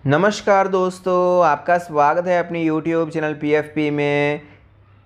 नमस्कार दोस्तों, आपका स्वागत है अपनी YouTube चैनल PFP में।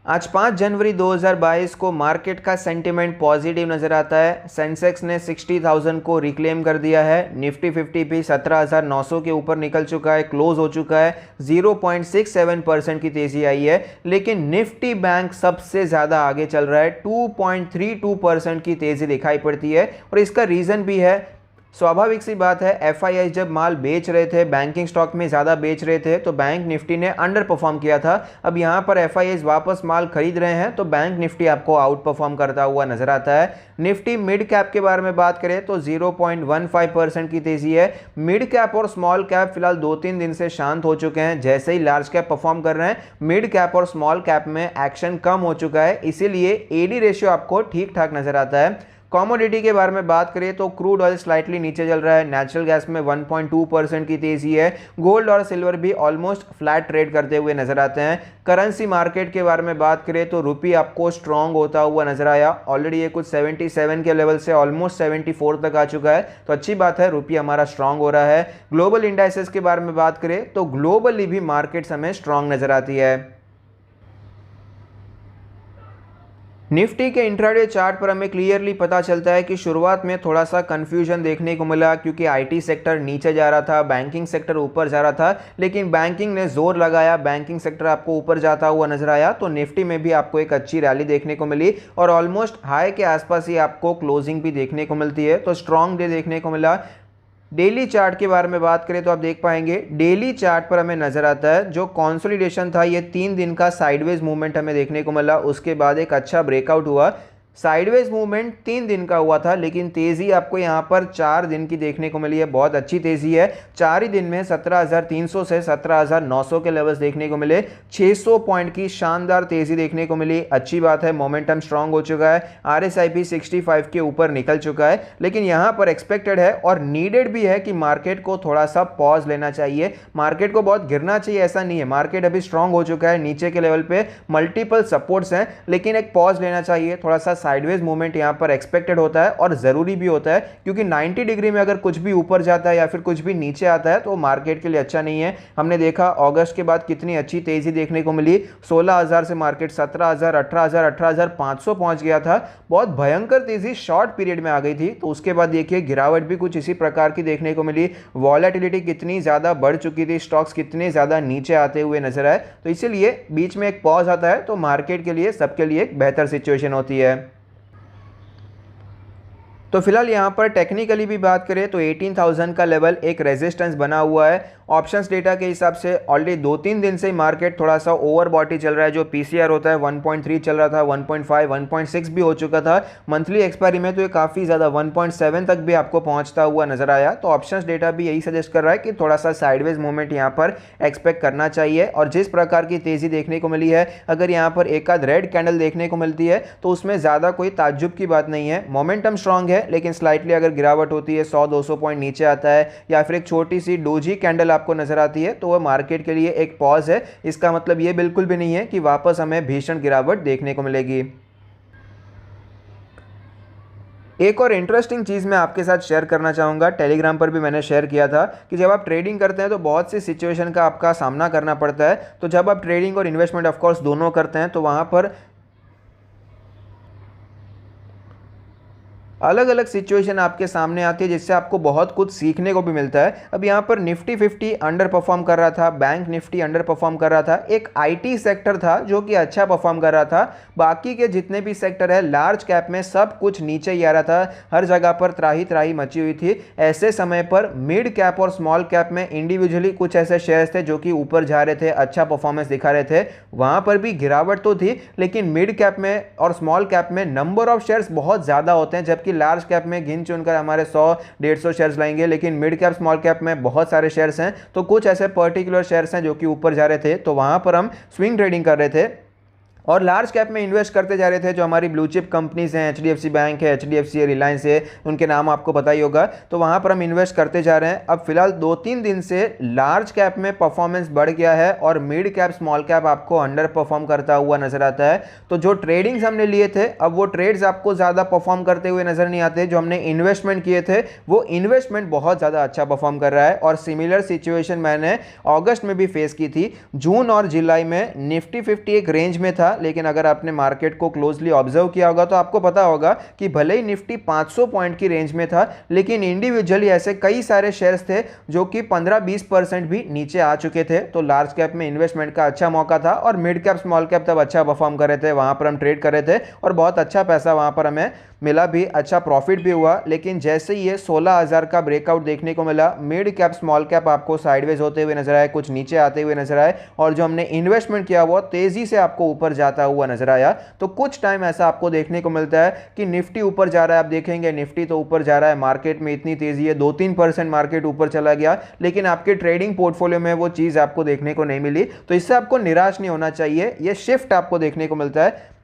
आज 5 जनवरी 2022 को मार्केट का सेंटिमेंट पॉजिटिव नज़र आता है। सेंसेक्स ने 60,000 को रिक्लेम कर दिया है। निफ्टी 50 भी 17,900 के ऊपर निकल चुका है, क्लोज हो चुका है। 0.67% की तेज़ी आई है, लेकिन निफ्टी बैंक सबसे ज़्यादा आगे चल रहा है। 2.32% की तेज़ी दिखाई पड़ती है और इसका रीज़न भी है। स्वाभाविक सी बात है, एफआईआई जब माल बेच रहे थे, बैंकिंग स्टॉक में ज़्यादा बेच रहे थे, तो बैंक निफ्टी ने अंडर परफॉर्म किया था। अब यहाँ पर एफआईआई वापस माल खरीद रहे हैं तो बैंक निफ्टी आपको आउट परफॉर्म करता हुआ नजर आता है। निफ्टी मिड कैप के बारे में बात करें तो 0.15% की तेजी है। मिड कैप और स्मॉल कैप फिलहाल 2-3 दिन से शांत हो चुके हैं। जैसे ही लार्ज कैप परफॉर्म कर रहे हैं, मिड कैप और स्मॉल कैप में एक्शन कम हो चुका है, इसीलिए एडी रेशियो आपको ठीक ठाक नजर आता है। कमोडिटी के बारे में बात करें तो क्रूड ऑयल स्लाइटली नीचे चल रहा है। नेचुरल गैस में 1.2% की तेजी है। गोल्ड और सिल्वर भी ऑलमोस्ट फ्लैट ट्रेड करते हुए नजर आते हैं। करेंसी मार्केट के बारे में बात करें तो रुपी आपको स्ट्रांग होता हुआ नजर आया। ऑलरेडी ये कुछ 77 के लेवल से ऑलमोस्ट 74 तक आ चुका है, तो अच्छी बात है, रुपी हमारा स्ट्रांग हो रहा है। ग्लोबल इंडाइसेस के बारे में बात करें तो ग्लोबली भी मार्केट हमें स्ट्रांग नजर आती है। निफ्टी के इंट्राडे चार्ट पर हमें क्लियरली पता चलता है कि शुरुआत में थोड़ा सा कंफ्यूजन देखने को मिला, क्योंकि आईटी सेक्टर नीचे जा रहा था, बैंकिंग सेक्टर ऊपर जा रहा था, लेकिन बैंकिंग ने जोर लगाया, बैंकिंग सेक्टर आपको ऊपर जाता हुआ नजर आया, तो निफ्टी में भी आपको एक अच्छी रैली देखने को मिली और ऑलमोस्ट हाई के आसपास ही आपको क्लोजिंग भी देखने को मिलती है, तो स्ट्रॉन्ग डे देखने को मिला। डेली चार्ट के बारे में बात करें तो आप देख पाएंगे, डेली चार्ट पर हमें नजर आता है जो कंसोलिडेशन था, ये 3 दिन का साइडवेज मूवमेंट हमें देखने को मिला। उसके बाद एक अच्छा ब्रेकआउट हुआ। साइडवेज मूवमेंट 3 दिन का हुआ था, लेकिन तेजी आपको यहाँ पर 4 दिन की देखने को मिली है। बहुत अच्छी तेजी है। 4 ही दिन में 17,300 से 17,900 के लेवल्स देखने को मिले। 600 पॉइंट की शानदार तेजी देखने को मिली। अच्छी बात है, मोमेंटम स्ट्रांग हो चुका है। RSI 65 के ऊपर निकल चुका है, लेकिन यहाँ पर एक्सपेक्टेड है और नीडेड भी है कि मार्केट को थोड़ा सा पॉज लेना चाहिए। मार्केट को बहुत गिरना चाहिए ऐसा नहीं है, मार्केट अभी स्ट्रांग हो चुका है। नीचे के लेवल पे मल्टीपल सपोर्ट्स हैं, लेकिन एक पॉज लेना चाहिए। थोड़ा सा साइडवेज मूवमेंट यहां पर एक्सपेक्टेड होता है और जरूरी भी होता है, क्योंकि 90 डिग्री में अगर कुछ भी ऊपर जाता है या फिर कुछ भी नीचे आता है तो मार्केट के लिए अच्छा नहीं है। हमने देखा अगस्त के बाद कितनी अच्छी तेजी देखने को मिली। 16,000 से मार्केट 17,000, 18,000, 18,500 पहुंच गया था। बहुत भयंकर तेजी शॉर्ट पीरियड में आ गई थी। तो उसके बाद देखिए गिरावट भी कुछ इसी प्रकार की देखने को मिली। वॉलेटिलिटी कितनी ज्यादा बढ़ चुकी थी, स्टॉक्स कितने ज्यादा नीचे आते हुए नजर आए, तो इसीलिए बीच में एक पॉज आता है तो मार्केट के लिए, सबके लिए एक बेहतर सिचुएशन होती है। तो फिलहाल यहाँ पर टेक्निकली भी बात करें तो 18,000 का लेवल एक रेजिस्टेंस बना हुआ है। ऑप्शंस डेटा के हिसाब से ऑलरेडी 2-3 दिन से मार्केट थोड़ा सा ओवर बॉटी चल रहा है। जो पीसीआर होता है 1.3 चल रहा था, 1.5, 1.6 भी हो चुका था। मंथली एक्सपायरी में तो ये काफ़ी ज़्यादा 1.7 तक भी आपको पहुंचता हुआ नजर आया। तो ऑप्शंस डेटा भी यही सजेस्ट कर रहा है कि थोड़ा सा साइडवेज मूवमेंट यहाँ पर एक्सपेक्ट करना चाहिए। और जिस प्रकार की तेज़ी देखने को मिली है, अगर यहाँ पर एक आध रेड कैंडल देखने को मिलती है तो उसमें ज़्यादा कोई ताज्जुब की बात नहीं है। मोमेंटम स्ट्रांग है, लेकिन स्लाइटली अगर गिरावट होती है, 100-200 पॉइंट नीचे आता है या फिर एक छोटी सी डोजी कैंडल आपको नजर आती है, तो वह मार्केट के लिए एक पॉज है। इसका मतलब यह बिल्कुल भी नहीं है कि वापस हमें भीषण गिरावट देखने को मिलेगी। एक और इंटरेस्टिंग चीज़ मैं आपके साथ शेयर करना चाहूँगा, टेलीग्राम पर भी मैंने शेयर किया था कि जब आप ट्रेडिंग करते हैं तो बहुत सी सिचुएशन का आपका सामना करना पड़ता है। तो जब आप ट्रेडिंग और इन्वेस्टमेंट ऑफकोर्स दोनों करते हैं तो वहाँ पर अलग अलग सिचुएशन आपके सामने आती है, जिससे आपको बहुत कुछ सीखने को भी मिलता है। अब यहाँ पर निफ्टी 50 अंडर परफॉर्म कर रहा था, बैंक निफ्टी अंडर परफॉर्म कर रहा था, एक आईटी सेक्टर था जो कि अच्छा परफॉर्म कर रहा था। बाकी के जितने भी सेक्टर है लार्ज कैप में सब कुछ नीचे ही आ रहा था, हर जगह पर त्राही त्राही मची हुई थी। ऐसे समय पर मिड कैप और स्मॉल कैप में इंडिविजुअली कुछ ऐसे शेयर्स थे जो कि ऊपर जा रहे थे, अच्छा परफॉर्मेंस दिखा रहे थे। वहां पर भी गिरावट तो थी, लेकिन मिड कैप में और स्मॉल कैप में नंबर ऑफ शेयर्स बहुत ज्यादा होते हैं, जबकि लार्ज कैप में गिन चुनकर हमारे 100-150 शेयर्स लाएंगे, लेकिन मिड कैप स्मॉल कैप में बहुत सारे शेयर्स हैं। तो कुछ ऐसे पर्टिकुलर शेयर्स हैं जो कि ऊपर जा रहे थे, तो वहां पर हम स्विंग ट्रेडिंग कर रहे थे। और लार्ज कैप में इन्वेस्ट करते जा रहे थे। जो हमारी ब्लू चिप कंपनीज हैं, एचडीएफसी बैंक है, एचडीएफसी है, रिलायंस है, उनके नाम आपको पता ही होगा, तो वहां पर हम इन्वेस्ट करते जा रहे हैं। अब फिलहाल 2-3 दिन से लार्ज कैप में परफॉर्मेंस बढ़ गया है और मिड कैप स्मॉल कैप आपको अंडर परफॉर्म करता हुआ नजर आता है। तो जो ट्रेडिंग्स हमने लिए थे, अब वो ट्रेड्स आपको ज्यादा परफॉर्म करते हुए नजर नहीं आते। जो हमने इन्वेस्टमेंट किए थे वो इन्वेस्टमेंट बहुत ज्यादा अच्छा परफॉर्म कर रहा है। और सिमिलर सिचुएशन मैंने अगस्त में भी फेस की थी। जून और जुलाई में निफ्टी 50 एक रेंज में था, लेकिन अगर आपने मार्केट को क्लोजली ऑब्जर्व किया होगा तो आपको पता होगा कि भले ही निफ्टी 500 पॉइंट की रेंज में था, लेकिन इंडिविजुअली ऐसे कई सारे शेयर्स थे जो कि 15-20% भी नीचे आ चुके थे। तो लार्ज कैप में इन्वेस्टमेंट का अच्छा मौका था और मिड कैप स्मॉल कैप तब अच्छा परफॉर्म कर रहे थे, वहां पर हम ट्रेड कर रहे थे और बहुत अच्छा पैसा वहां पर हमें मिला भी, अच्छा प्रॉफिट भी हुआ। लेकिन जैसे ही ये 16,000 का ब्रेकआउट देखने को मिला, मिड कैप स्मॉल कैप आपको साइडवेज होते हुए नजर आए, कुछ नीचे आते हुए नजर आए और जो हमने इन्वेस्टमेंट किया वो तेजी से आपको ऊपर जाता हुआ नजर आया। तो कुछ टाइम ऐसा आपको देखने को मिलता है कि निफ्टी ऊपर जा रहा है। आप देखेंगे निफ्टी तो ऊपर जा रहा है, मार्केट में इतनी तेजी है, 2-3% मार्केट ऊपर चला गया, लेकिन आपके ट्रेडिंग पोर्टफोलियो में वो चीज आपको देखने को नहीं मिली। तो इससे आपको निराश नहीं होना चाहिए, ये शिफ्ट आपको देखने को मिलता है।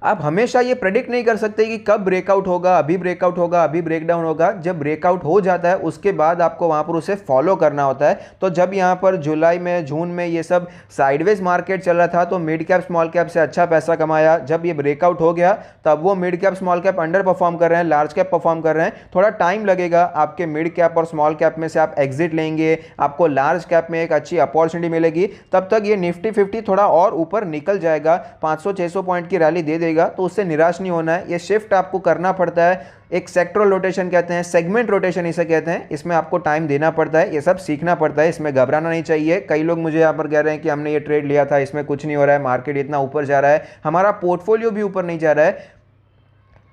आप हमेशा ये प्रेडिक्ट नहीं कर सकते कि कब ब्रेकआउट होगा, अभी ब्रेकआउट होगा, अभी ब्रेकडाउन होगा। जब ब्रेकआउट हो जाता है उसके बाद आपको वहां पर उसे फॉलो करना होता है। तो जब यहां पर जुलाई में, जून में ये सब साइडवेज मार्केट चल रहा था तो मिड कैप स्मॉल कैप से अच्छा पैसा कमाया। जब ये ब्रेकआउट हो गया तब वो mid cap small cap under perform कर रहे हैं, लार्ज कैप परफॉर्म कर रहे हैं। थोड़ा टाइम लगेगा, आपके मिड कैप और स्मॉल कैप में से आप एग्जिट लेंगे, आपको लार्ज कैप में एक अच्छी अपॉर्चुनिटी मिलेगी। तब तक ये निफ्टी 50 थोड़ा और ऊपर निकल जाएगा, 500-600 पॉइंट की रैली दे देगा। तो उससे निराश नहीं होना है, ये शिफ्ट आपको करना पड़ता है। एक सेक्टरल रोटेशन कहते हैं, सेगमेंट रोटेशन इसे कहते हैं, इसमें आपको टाइम देना पड़ता है, ये सब सीखना पड़ता है, इसमें घबराना नहीं चाहिए। कई लोग मुझे यहाँ पर कह रहे हैं कि हमने ये ट्रेड लिया था, इसमें कुछ नहीं हो रहा है, मार्केट इतना ऊपर जा रहा है, हमारा पोर्टफोलियो भी ऊपर नहीं जा रहा है।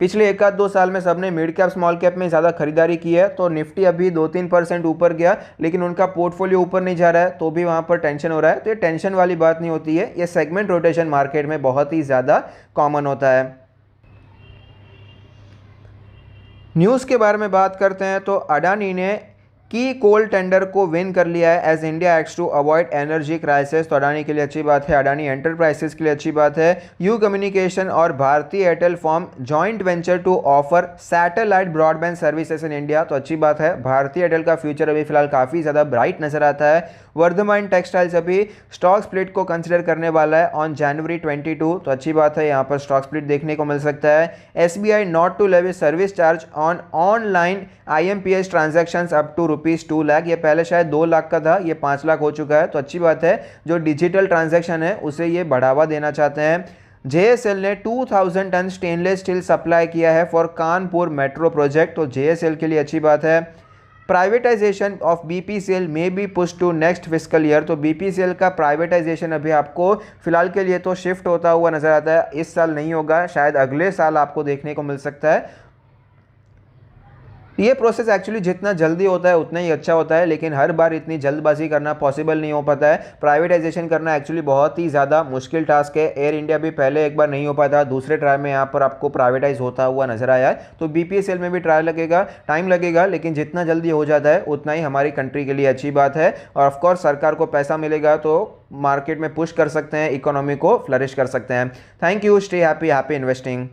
पिछले 1-2 साल में सबने मिड कैप स्मॉल कैप में ज़्यादा खरीदारी की है, तो निफ्टी अभी 2-3% ऊपर गया, लेकिन उनका पोर्टफोलियो ऊपर नहीं जा रहा है, तो भी वहाँ पर टेंशन हो रहा है। तो ये टेंशन वाली बात नहीं होती है, ये सेगमेंट रोटेशन मार्केट में बहुत ही ज़्यादा कॉमन होता है। न्यूज़ के बारे में बात करते हैं तो अडानी ने की कोल टेंडर को विन कर लिया है as India acts to avoid energy crisis. तो अडानी के लिए अच्छी बात है, अडानी एंटरप्राइजेस के लिए अच्छी बात है। यू कम्युनिकेशन और Bharti Airtel form joint venture to offer satellite broadband services in India. तो अच्छी बात है, भारतीय एयरटेल का फ्यूचर अभी फिलहाल काफ़ी ज़्यादा ब्राइट नजर आता है। वर्धमान टेक्सटाइल्स अभी स्टॉक स्प्लिट को कंसिडर करने वाला है ऑन जनवरी 22, तो अच्छी बात है, यहाँ पर स्टॉक स्प्लिट देखने को मिल सकता है। SBI not to levy service charge on online IMPS transactions up to ₹2 lakh. ये पहले शायद 2 लाख का था, ये 5 लाख हो चुका है। तो अच्छी बात है, जो डिजिटल ट्रांजैक्शन है उसे ये बढ़ावा देना चाहते हैं। जेएसएल ने 2000 टन स्टेनलेस स्टील सप्लाई किया है फॉर कानपुर मेट्रो प्रोजेक्ट। तो जेएसएल के लिए अच्छी बात है। प्राइवेटाइजेशन ऑफ बीपीसीएल में be push to next fiscal year. तो बीपीसीएल का प्राइवेटाइजेशन अभी आपको फिलहाल के लिए तो शिफ्ट होता हुआ नजर आता है, इस साल नहीं होगा, शायद अगले साल आपको देखने को मिल सकता है। ये प्रोसेस एक्चुअली जितना जल्दी होता है उतना ही अच्छा होता है, लेकिन हर बार इतनी जल्दबाजी करना पॉसिबल नहीं हो पाता है। प्राइवेटाइजेशन करना एक्चुअली बहुत ही ज़्यादा मुश्किल टास्क है। एयर इंडिया भी पहले एक बार नहीं हो पाता, दूसरे ट्रायल में यहाँ पर आपको प्राइवेटाइज होता हुआ नजर आया है। तो बीपीएसएल में भी ट्रायल लगेगा, टाइम लगेगा, लेकिन जितना जल्दी हो जाता है उतना ही हमारी कंट्री के लिए अच्छी बात है। और ऑफकोर्स सरकार को पैसा मिलेगा तो मार्केट में पुश कर सकते हैं, इकोनॉमी को फ्लरिश कर सकते हैं। Thank you, stay happy, happy investing.